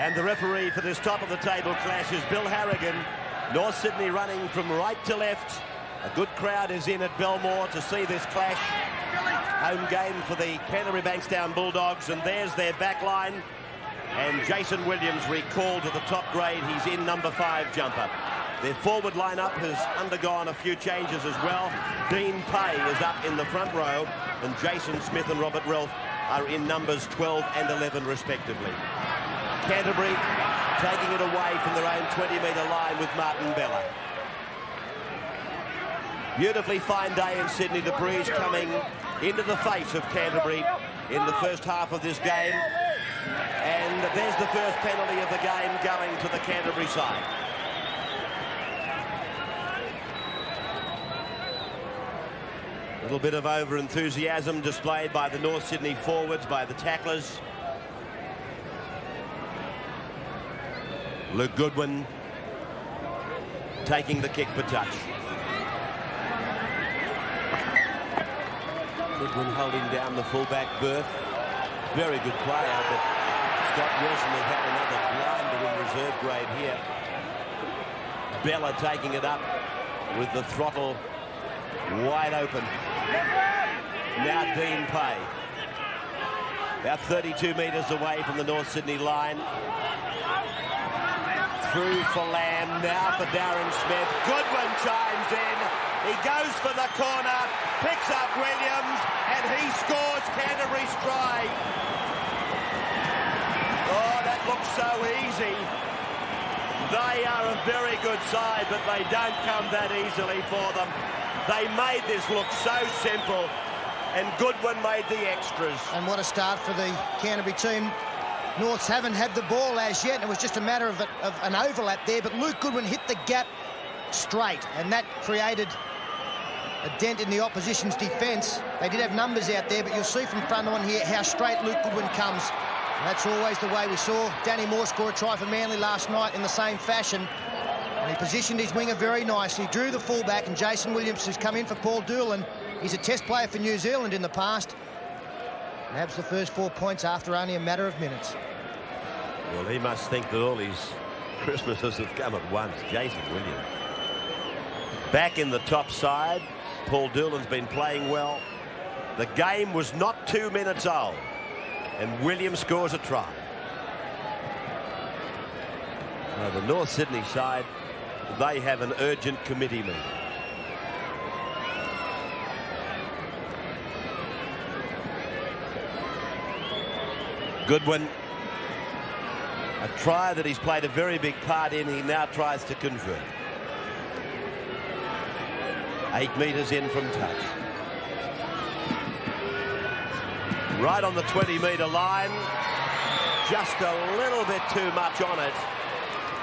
And the referee for this top-of-the-table clash is Bill Harrigan. North Sydney running from right to left. A good crowd is in at Belmore to see this clash. Home game for the Canterbury Bankstown Bulldogs, and there's their back line. And Jason Williams recalled to the top grade. He's in number 5 jumper. Their forward lineup has undergone a few changes as well. Dean Pay is up in the front row, and Jason Smith and Robert Relf are in numbers 12 and 11 respectively. Canterbury taking it away from their own 20-metre line with Martin Bella. Beautifully fine day in Sydney. The breeze coming into the face of Canterbury in the first half of this game. And there's the first penalty of the game going to the Canterbury side. A little bit of over-enthusiasm displayed by the North Sydney forwards, by the tacklers. Luke Goodwin taking the kick for touch. Goodwin holding down the fullback berth. Very good player, but Scott Wilson has had another blinder in reserve grade here. Bella taking it up with the throttle wide open. Now Dean Pay. About 32 metres away from the North Sydney line. Through for Lamb, now for Darren Smith. Goodwin chimes in. He goes for the corner, picks up Williams, and he scores Canterbury's try. Oh, that looks so easy. They are a very good side, but they don't come that easily for them. They made this look so simple, and Goodwin made the extras. And what a start for the Canterbury team. Norths haven't had the ball as yet, and it was just a matter of an overlap there, but Luke Goodwin hit the gap straight, and that created a dent in the opposition's defence. They did have numbers out there, but you'll see from front on here how straight Luke Goodwin comes. And that's always the way we saw Danny Moore score a try for Manly last night in the same fashion. And he positioned his winger very nicely, drew the fullback, and Jason Williams has come in for Paul Doolan. He's a test player for New Zealand in the past. Nabs the first 4 points after only a matter of minutes. Well, he must think that all his Christmases have come at once. Jason Williams. Back in the top side. Paul Doolan's been playing well. The game was not 2 minutes old. And Williams scores a try. Now, the North Sydney side, they have an urgent committee meeting. Goodwin, a try that he's played a very big part in, he now tries to convert. 8 metres in from touch. Right on the 20-metre line. Just a little bit too much on it.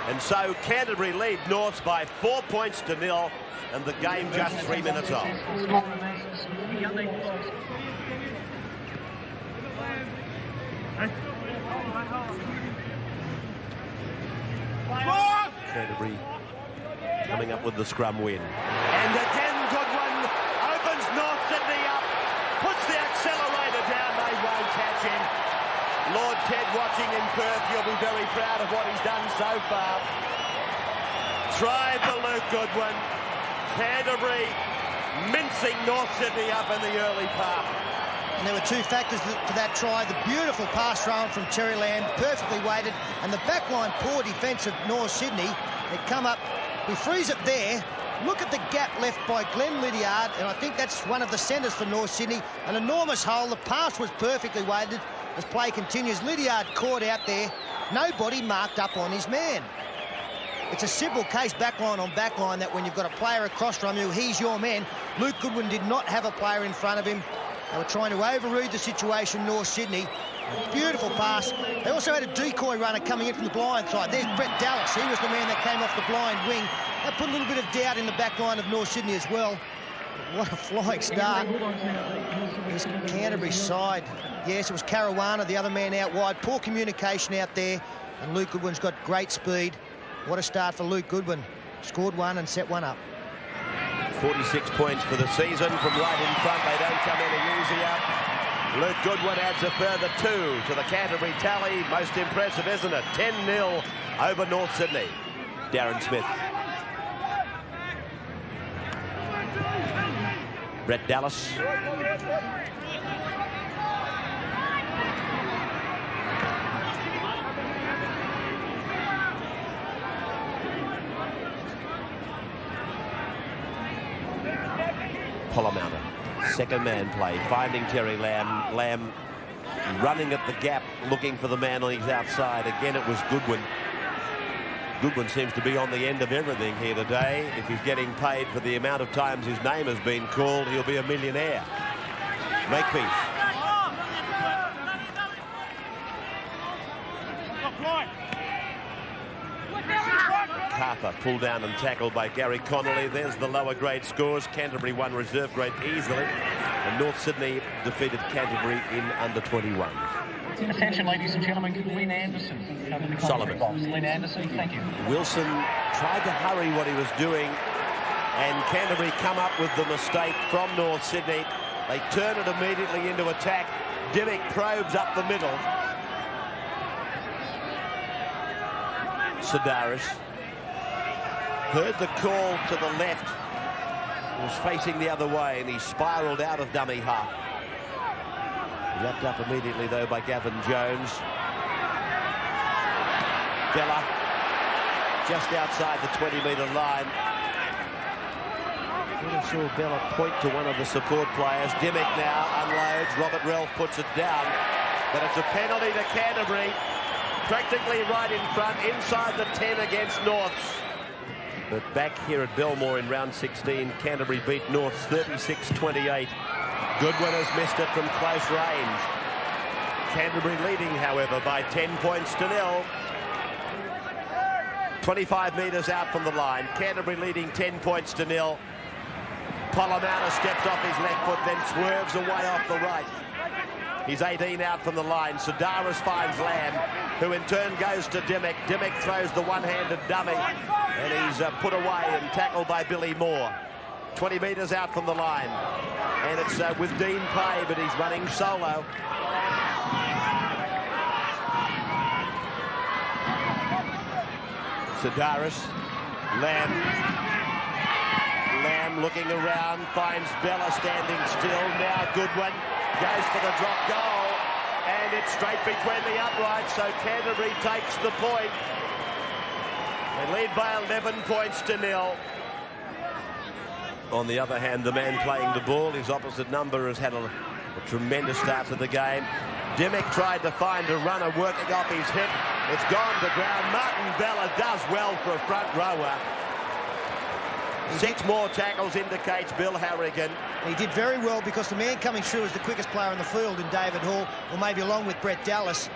And so Canterbury lead Norths by 4 points to 0, and the game just 3 minutes old. Canterbury coming up with the scrum win. And again Goodwin opens North Sydney up, puts the accelerator down, they won't catch him. Lord Ted watching in Perth, you'll be very proud of what he's done so far. Try for Luke Goodwin. Canterbury mincing North Sydney up in the early part. And there were 2 factors to that try. The beautiful pass thrown from Terry Lamb, perfectly weighted, and the backline poor defence of North Sydney. They come up, he frees it there. Look at the gap left by Glenn Lydiard, and I think that's one of the centres for North Sydney. An enormous hole. The pass was perfectly weighted. As play continues, Lydiard caught out there. Nobody marked up on his man. It's a simple case, backline on backline, that when you've got a player across from you, he's your man. Luke Goodwin did not have a player in front of him. They were trying to overread the situation, North Sydney. A beautiful pass. They also had a decoy runner coming in from the blind side. There's Brett Dallas. He was the man that came off the blind wing. That put a little bit of doubt in the back line of North Sydney as well. What a flying start. This Canterbury side. Yes, it was Caruana, the other man out wide. Poor communication out there. And Luke Goodwin's got great speed. What a start for Luke Goodwin. Scored one and set one up. 46 points for the season from right in front. They don't come any easier. Luke Goodwin adds a further 2 to the Canterbury tally. Most impressive, isn't it? 10-0 over North Sydney. Darren Smith. Brett Dallas. Polamalu. Second man play, finding Terry Lamb. Lamb running at the gap, looking for the man on his outside. Again, it was Goodwin. Goodwin seems to be on the end of everything here today. If he's getting paid for the amount of times his name has been called, he'll be a millionaire. Makepeace. Carper pulled down and tackled by Gary Connolly. There's the lower grade scores. Canterbury won reserve grade easily, and North Sydney defeated Canterbury in under 21. Attention, ladies and gentlemen, Lynn Anderson. Solomon. Lynn Anderson, thank you. Wilson tried to hurry what he was doing, and Canterbury come up with the mistake from North Sydney. They turn it immediately into attack. Dimmick probes up the middle. Sidaris heard the call to the left. He was facing the other way, and he spiraled out of dummy half. Wrapped up immediately, though, by Gavin Jones. Bella just outside the 20-metre line. I saw Bella point to one of the support players. Dimmick now unloads. Robert Ralph puts it down. But it's a penalty to Canterbury. Practically right in front, inside the 10 against Norths. But back here at Belmore in round 16, Canterbury beat Norths 36-28. Goodwin has missed it from close range. Canterbury leading, however, by 10 points to 0. 25 metres out from the line. Canterbury leading 10 points to 0. Polamalu steps off his left foot, then swerves away off the right. He's 18 out from the line. Sidaris finds Lamb, who in turn goes to Dimmick. Dimmick throws the one-handed dummy, and he's put away and tackled by Billy Moore. 20 metres out from the line. And it's with Dean Pay, but he's running solo. Sidaris. Lamb looking around, finds Bella standing still. Now Goodwin goes for the drop goal, and it's straight between the uprights, so Canterbury takes the point. They lead by 11 points to 0. On the other hand, the man playing the ball, his opposite number, has had a tremendous start to the game. Dimmick tried to find a runner working off his hip. It's gone to ground. Martin Bella does well for a front rower. 6 more tackles indicates Bill Harrigan. He did very well because the man coming through is the quickest player in the field in David Hall, or maybe along with Brett Dallas.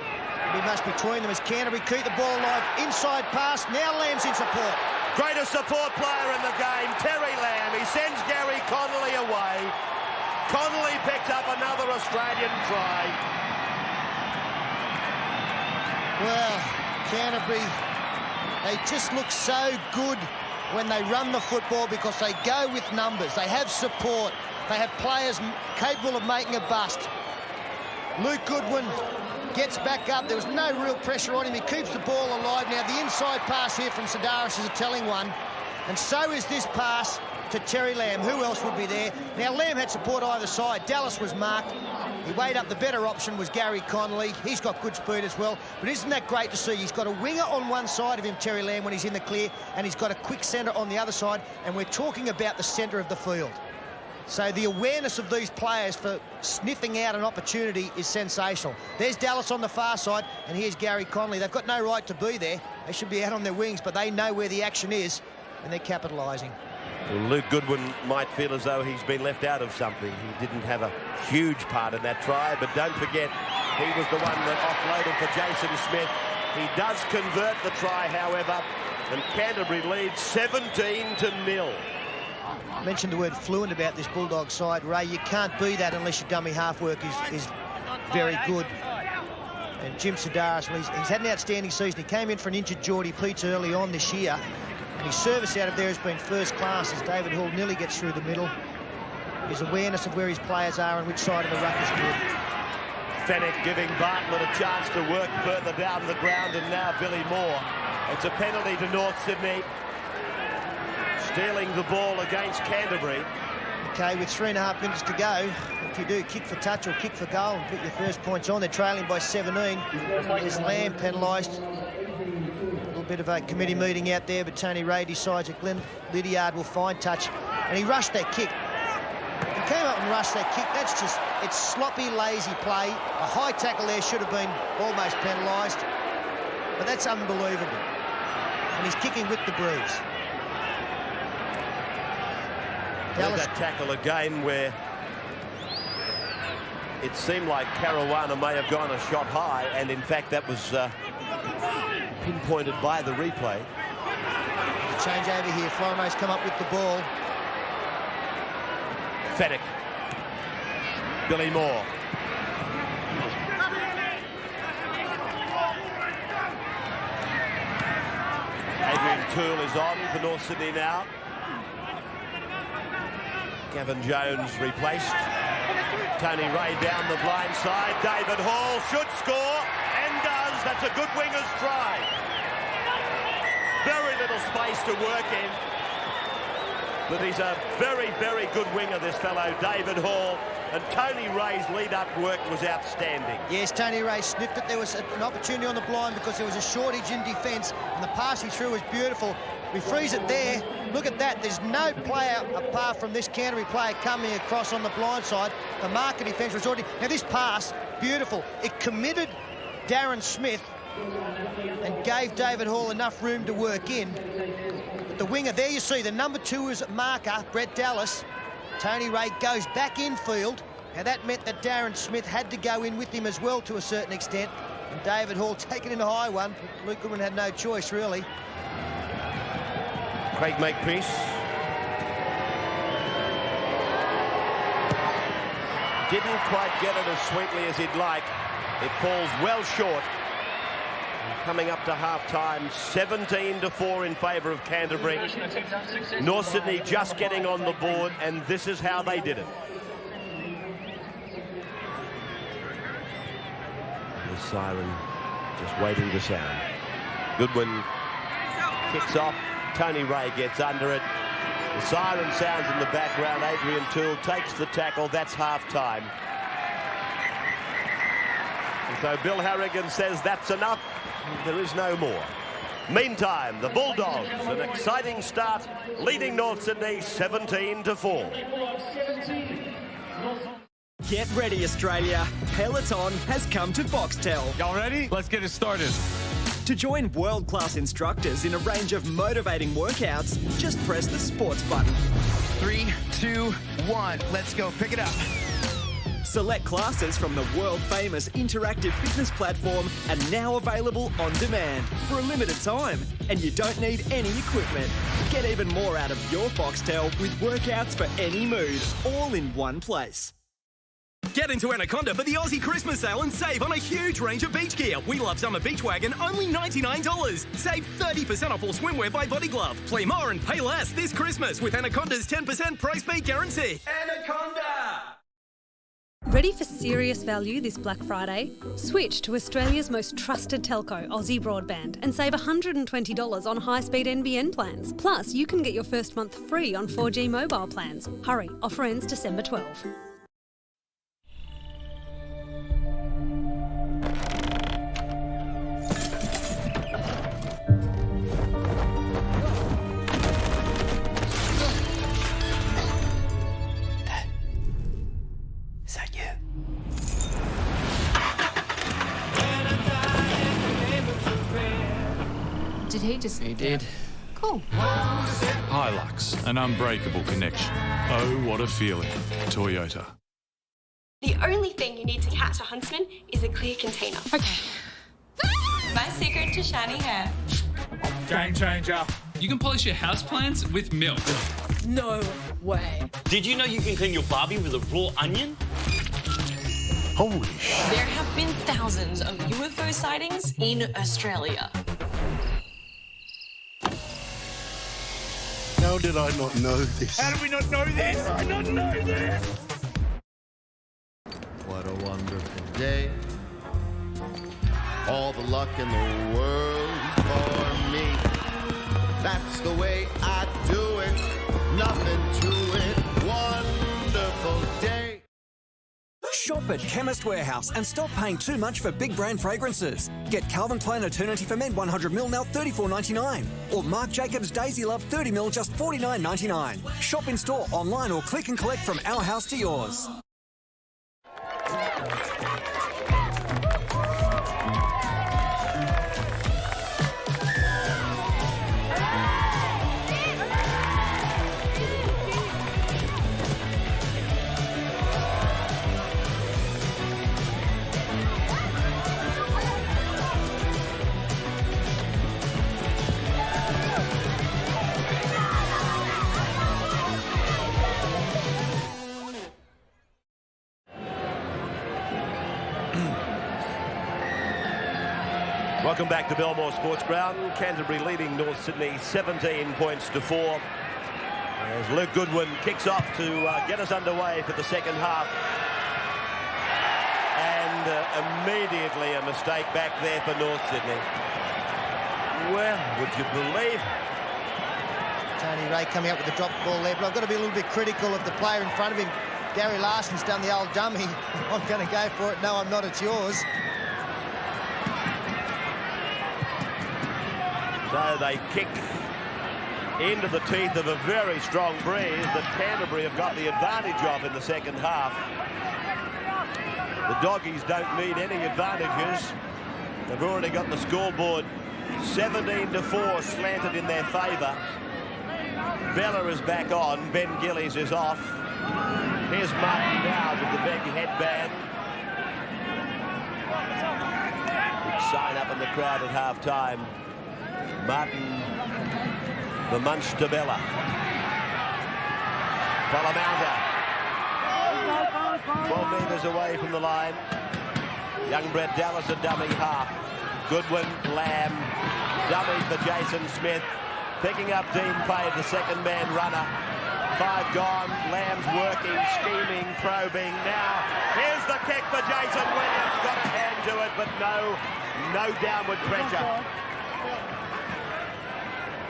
Be much between them as Canterbury keep the ball alive. Inside pass. Now Lamb's in support. Greatest support player in the game, Terry Lamb. He sends Gary Connolly away. Connolly picks up another Australian try. Well, Canterbury, they just look so good when they run the football because they go with numbers. They have support. They have players capable of making a bust. Luke Goodwin gets back up. There was no real pressure on him. He keeps the ball alive. Now, the inside pass here from Sidaris is a telling one. And so is this pass to Terry Lamb. Who else would be there? Now, Lamb had support either side. Dallas was marked. He weighed up. The better option was Gary Connolly. He's got good speed as well. But isn't that great to see? He's got a winger on one side of him, Terry Lamb, when he's in the clear, and he's got a quick centre on the other side. And we're talking about the centre of the field. So the awareness of these players for sniffing out an opportunity is sensational. There's Dallas on the far side, and here's Gary Connolly. They've got no right to be there. They should be out on their wings, but they know where the action is, and they're capitalising. Well, Luke Goodwin might feel as though he's been left out of something. He didn't have a huge part in that try, but don't forget, he was the one that offloaded for Jason Smith. He does convert the try, however, and Canterbury leads 17-0. I mentioned the word fluent about this Bulldog side, Ray. You can't be that unless your dummy half work is very good. And Jim Sidaris, well, he's had an outstanding season. He came in for an injured Geordie Peets early on this year, and his service out of there has been first class as David Hall nearly gets through the middle. his awareness of where his players are and which side of the ruck is good. Fenwick giving Bartlett a chance to work further down the ground, and now Billy Moore. It's a penalty to North Sydney. Stealing the ball against Canterbury. Okay, with 3.5 minutes to go, if you do kick for touch or kick for goal and put your first points on, they're trailing by 17. There's Lamb penalised. A little bit of a committee meeting out there, but Tony Ray decides that Glenn Lydiard will find touch. And he rushed that kick. He came up and rushed that kick. That's just, it's sloppy, lazy play. A high tackle there should have been almost penalised. But that's unbelievable. And he's kicking with the breeze. That tackle again where it seemed like Caruana may have gone a shot high, and in fact that was pinpointed by the replay. The change over here. Florimo's come up with the ball. Fenwick. Billy Moore. Adrian Toole is on for North Sydney now. Gavin Jones replaced. Tony Ray down the blind side. David Hall should score and does. That's a good winger's try. Very little space to work in. But he's a very, very good winger, this fellow, David Hall. And Tony Ray's lead-up work was outstanding. Yes, Tony Ray sniffed it. There was an opportunity on the blind because there was a shortage in defence, and the pass he threw was beautiful. We freeze it there. Look at that. There's no player apart from this Canterbury player coming across on the blind side. The marker defence was already... Now, this pass, beautiful. It committed Darren Smith and gave David Hall enough room to work in. But the winger, there you see, the number 2 is marker, Brett Dallas. Tony Ray goes back infield. Now, that meant that Darren Smith had to go in with him as well to a certain extent. And David Hall taking in a high one. Luke Goodwin had no choice, really. Craig Makepeace. Didn't quite get it as sweetly as he'd like. It falls well short. Coming up to half-time, 17-4 in favour of Canterbury. North Sydney just getting on the board, and this is how they did it. The siren just waiting to sound. Goodwin kicks off. Tony Ray gets under it. The siren sounds in the background. Adrian Toole takes the tackle. That's half-time. And so Bill Harrigan says that's enough. There is no more. Meantime, the Bulldogs, an exciting start, leading North Sydney 17-4. Get ready, Australia. Peloton has come to Foxtel. Y'all ready? Let's get it started. To join world-class instructors in a range of motivating workouts, just press the sports button. 3, 2, 1. Let's go. Pick it up. Select classes from the world-famous interactive fitness platform are now available on demand for a limited time, and you don't need any equipment. Get even more out of your Foxtel with workouts for any mood, all in one place. Get into Anaconda for the Aussie Christmas sale and save on a huge range of beach gear. We Love Summer Beach Wagon, only $99. Save 30% off all swimwear by Body Glove. Play more and pay less this Christmas with Anaconda's 10% price beat guarantee. Anaconda! Ready for serious value this Black Friday? Switch to Australia's most trusted telco, Aussie Broadband, and save $120 on high-speed NBN plans. Plus, you can get your first month free on 4G mobile plans. Hurry, offer ends December 12. Did he just... He did. Cool. Hilux, an unbreakable connection. Oh, what a feeling. Toyota. The only thing you need to catch a huntsman is a clear container. Okay. My secret to shiny hair. Game changer. You can polish your houseplants with milk. No way. Did you know you can clean your Barbie with a raw onion? Holy shit. There have been thousands of UFO sightings in Australia. How did I not know this? How did we not know this? I not know this. What a wonderful day. All the luck in the world for me. That's the way I do it. Nothing to it. Wonderful day. Shop at Chemist Warehouse and stop paying too much for big brand fragrances. Get Calvin Klein Eternity for Men 100ml now $34.99. Or Marc Jacobs Daisy Love 30ml just $49.99. Shop in store, online or click and collect from our house to yours. Welcome back to Belmore Sports Ground. Canterbury leading North Sydney 17 points to 4. As Luke Goodwin kicks off to get us underway for the second half. And immediately a mistake back there for North Sydney. Well, would you believe? Tony Ray coming up with the drop ball there, but I've got to be a little bit critical of the player in front of him. Gary Larson's done the old dummy. I'm going to go for it. No, I'm not. It's yours. So they kick into the teeth of a very strong breeze that Canterbury have got the advantage of in the second half. The Doggies don't need any advantages. They've already got the scoreboard 17-4 slanted in their favour. Bella is back on. Ben Gillies is off. Here's Martin Dowd with the big headband. Big sign up in the crowd at half-time. Martin, the munch to Bella. Palamouta. 12 metres away from the line. Young Brett Dallas a dummy half. Goodwin, Lamb, dummy for Jason Smith. Picking up Dean Payne, the second man runner. 5 gone. Lamb's working, scheming, probing. Now, here's the kick for Jason Williams. Got a hand to it, but no downward pressure.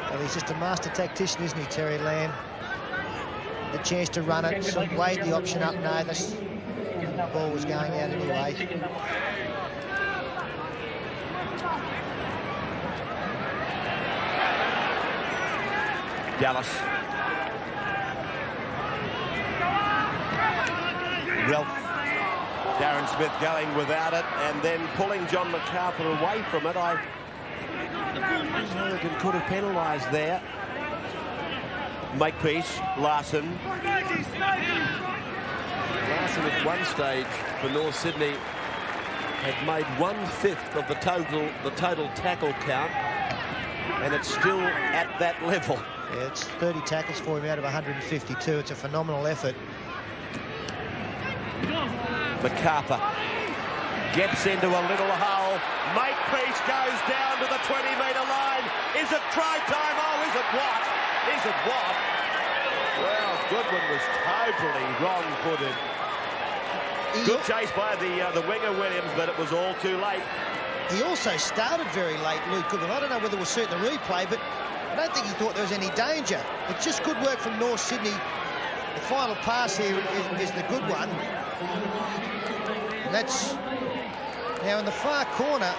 Well, he's just a master tactician, isn't he, Terry Lamb? The chance to run it, so weighed the option up. No, the ball was going out anyway. Dallas. Ralph. Darren Smith going without it and then pulling John MacArthur away from it. Milligan could have penalised there. Makepeace, Larson. Larson at one stage for North Sydney had made 1/5 of the total tackle count, and it's still at that level. Yeah, it's 30 tackles for him out of 152. It's a phenomenal effort. MacArthur gets into a little hole. Makepeace goes down to the 20-metre line. Is it try time? Oh, is it what? Is it what? Well, Goodwin was totally wrong-footed. Good chase by the winger Williams, but it was all too late. He also started very late, Luke Goodwin. I don't know whether we'll see it in the replay, but I don't think he thought there was any danger. It's just good work from North Sydney. The final pass here is the good one. And that's now in the far corner.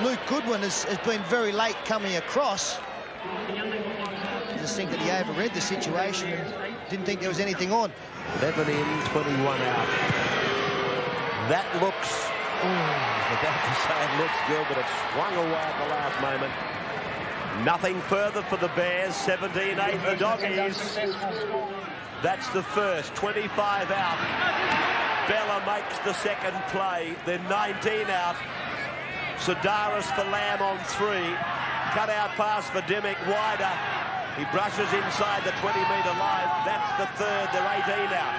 Luke Goodwin has been very late coming across. I just think that he overread the situation and didn't think there was anything on. 11 in, 21 out. That looks, I was about to say it looks good, but it swung away at the last moment. Nothing further for the Bears. 17-8 the Doggies. That's the first. 25 out. Bella makes the second play. Then 19 out. Sedaris for Lamb on 3. Cut out pass for Dimmick wider. He brushes inside the 20-metre line. That's the third. They're 18 out.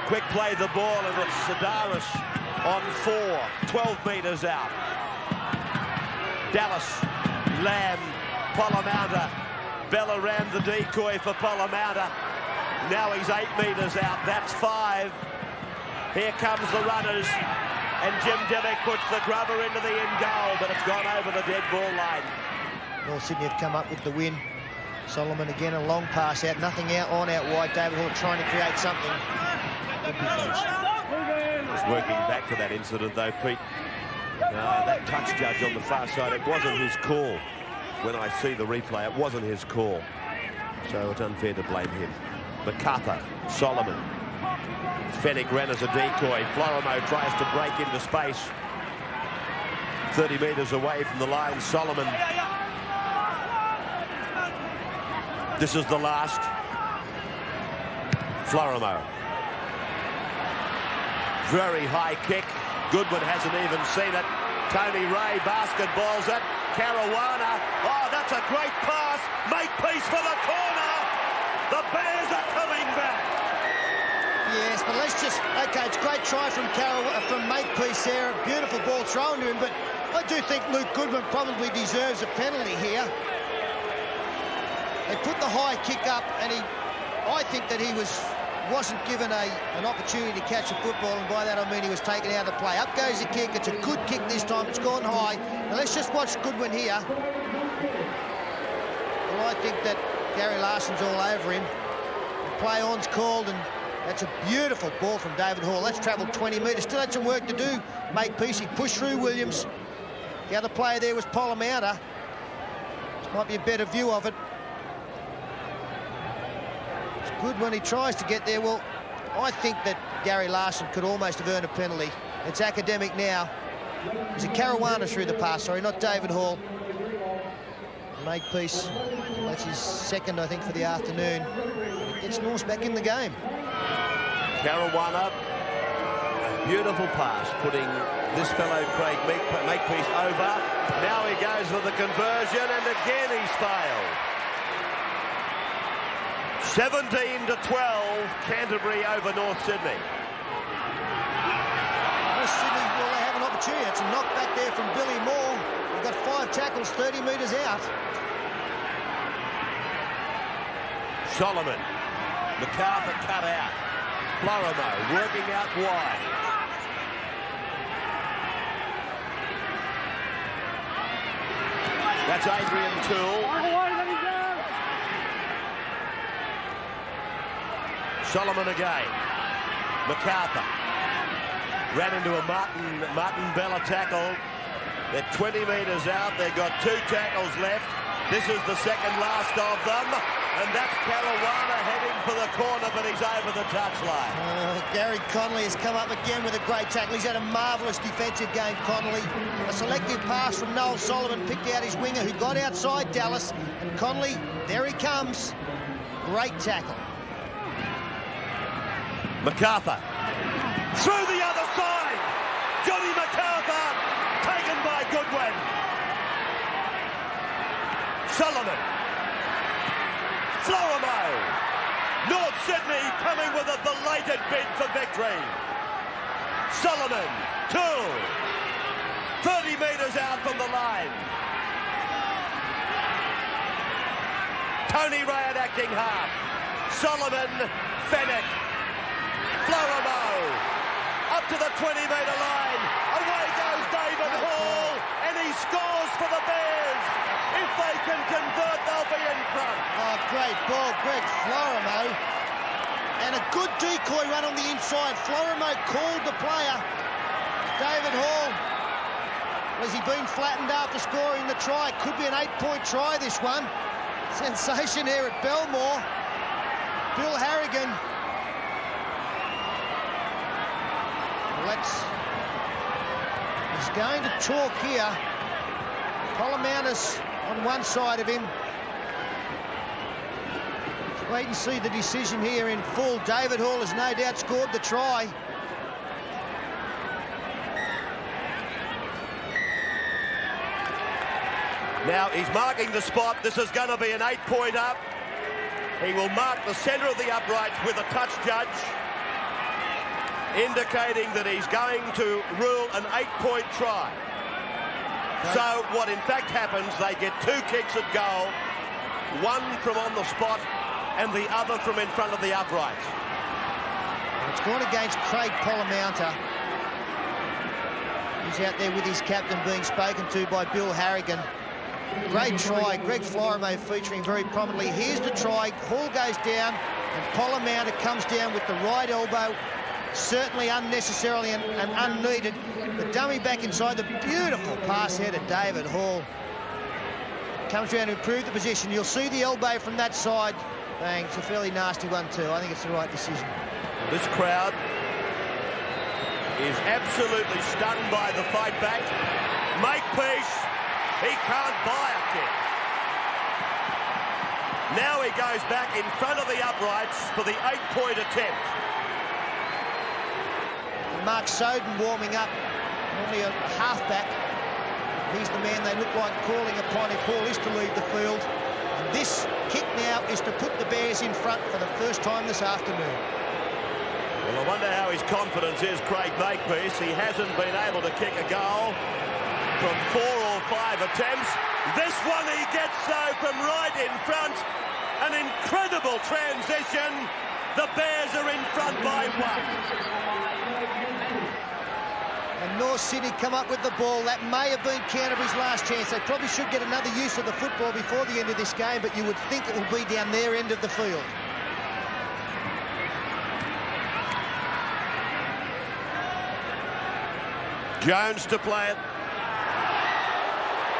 Quick play the ball, and it's Sedaris on 4. 12 metres out. Dallas, Lamb, Palamouta. Bell around the decoy for Polomouta. Now he's 8 metres out. That's 5. Here comes the runners. And Jim Dimmick puts the grubber into the end goal, but it's gone over the dead ball line. North Sydney have come up with the win. Solomon again, a long pass out. Nothing out wide. David Hall trying to create something. Good defence. Just working back to that incident, though, Pete. That touch judge on the far side, it wasn't his call. When I see the replay, it wasn't his call. So it's unfair to blame him. MacArthur, Solomon. Fennick ran as a decoy. Florimo tries to break into space. 30 metres away from the line, Solomon. This is the last. Florimo. Very high kick. Goodwin hasn't even seen it. Tony Ray basketballs it. Caruana. Oh, that's a great pass. Makepeace for the corner. The Bears are coming back. Yes, but let's just... OK, it's a great try from Makepeace there. A beautiful ball thrown to him, but I do think Luke Goodwin probably deserves a penalty here. They put the high kick up, and I think that he wasn't given an opportunity to catch a football, and by that I mean he was taken out of play. Up goes the kick. It's a good kick this time. It's gone high. Now let's just watch Goodwin here. Well, I think that Gary Larson's all over him. The play on's called, and that's a beautiful ball from David Hall. That's travelled 20 metres. Still had some work to do. Makepeace, he pushed through Williams. The other player there was Polomouta. This might be a better view of it. Good when he tries to get there. Well, I think that Gary Larson could almost have earned a penalty. It's academic now. It was a Caruana through the pass, sorry, not David Hall. Makepeace, that's his second, I think, for the afternoon. He gets Norse back in the game. Caruana, beautiful pass, putting this fellow Craig Makepeace over. Now he goes for the conversion, and again he's failed. 17-12, Canterbury over North Sydney. North Sydney, well, they have an opportunity. It's a knockback there from Billy Moore. He's got 5 tackles, 30 metres out. Solomon, MacArthur cut out. Florimo working out wide. That's Adrian Toole. Solomon again. MacArthur ran into a Martin Bella tackle. They're 20 metres out. They've got 2 tackles left. This is the second last of them. And that's Caruana heading for the corner, but he's over the touchline. Gary Connolly has come up again with a great tackle. He's had a marvellous defensive game, Connolly. A selective pass from Noel Solomon, picked out his winger who got outside Dallas. And Connolly, there he comes. Great tackle. MacArthur through the other side. Johnny MacArthur taken by Goodwin. Solomon. Florimo. North Sydney coming with a belated bid for victory. Solomon. 2. 30 metres out from the line. Tony Ray at acting half. Solomon. Fennick. Florimo up to the 20-metre line. Away goes David Hall, and he scores for the Bears. If they can convert, they'll be in front. Oh, great ball, Greg Florimo. And a good decoy run on the inside. Florimo called the player. David Hall. Was he been flattened after scoring the try? Could be an 8-point try, this one. Sensation here at Belmore. Bill Harrigan. He's going to talk here. Polomouta's on one side of him. Let's wait and see the decision here in full. David Hall has no doubt scored the try. Now he's marking the spot. This is going to be an 8-point up. He will mark the centre of the uprights with a touch judge, indicating that he's going to rule an 8-point try. Okay. So what in fact happens, they get 2 kicks at goal. one from on the spot and the other from in front of the uprights. It's gone against Craig Polomounta. He's out there with his captain being spoken to by Bill Harrigan. Great try. Greg Florimo featuring very prominently. Here's the try. Hall goes down and Polomounta comes down with the right elbow. Certainly unnecessarily and unneeded. The dummy back inside. The beautiful pass here to David Hall. Comes around to improve the position. You'll see the elbow from that side. Bang, it's a fairly nasty one too. I think it's the right decision. This crowd is absolutely stunned by the fight back. Makepeace, he can't buy a kick. Now he goes back in front of the uprights for the 8-point attempt. Mark Soden warming up, normally a halfback. He's the man they look like calling upon if Hall is to leave the field. And this kick now is to put the Bears in front for the first time this afternoon. Well, I wonder how his confidence is, Craig Makepeace. He hasn't been able to kick a goal from 4 or 5 attempts. This one he gets, though, from right in front. An incredible transition. The Bears are in front by 1. And North Sydney come up with the ball. That may have been Canterbury's last chance. They probably should get another use of the football before the end of this game, but you would think it will be down their end of the field. Jones to play it.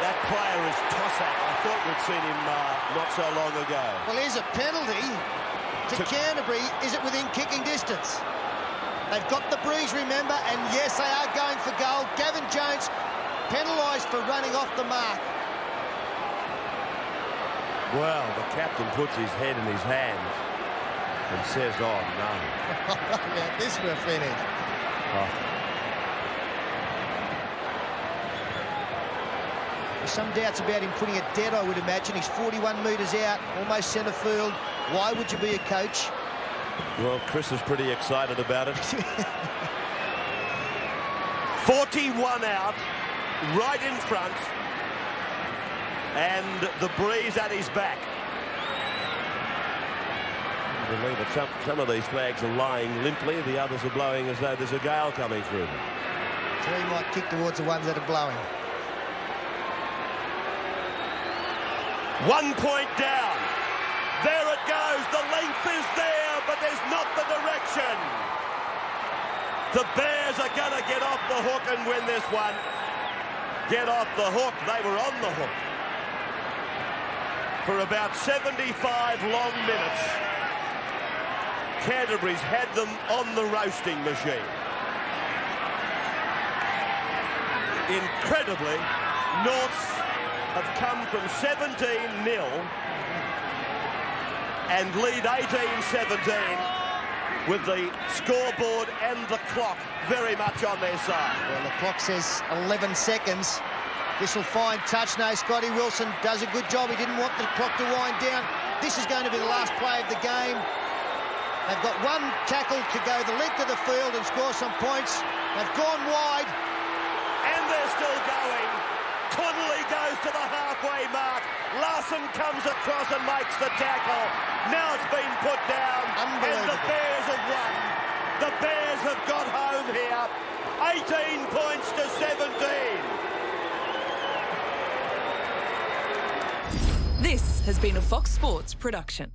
That player is Tossack. I thought we'd seen him not so long ago. Well, here's a penalty to Canterbury. Is it within kicking distance? They've got the breeze, remember, and yes, they are going for goal. Gavin Jones penalised for running off the mark. Well, the captain puts his head in his hands and says, oh, no. Yeah, this will finish. Oh. There's some doubts about him putting it dead, I would imagine. He's 41 metres out, almost centre field. Why would you be a coach? Well, Chris is pretty excited about it. 41 out, right in front, and the breeze at his back. I believe that some of these flags are lying limply, the others are blowing as though there's a gale coming through them. So he might kick towards the ones that are blowing. 1 point down. There it goes. The length is there, but there's not the direction. The Bears are going to get off the hook and win this one. Get off the hook. They were on the hook for about 75 long minutes. Canterbury's had them on the roasting machine. Incredibly, Norths have come from 17-0 and lead 18-17 with the scoreboard and the clock very much on their side. Well, the clock says 11 seconds. This will find touch. No, Scotty Wilson does a good job. He didn't want the clock to wind down. This is going to be the last play of the game. They've got one tackle to go the length of the field and score some points. They've gone wide. And they're still going. Connolly goes to the halfway mark. Larson comes across and makes the tackle. Now it's been put down. And the Bears have won. The Bears have got home here. 18 points to 17. This has been a Fox Sports production.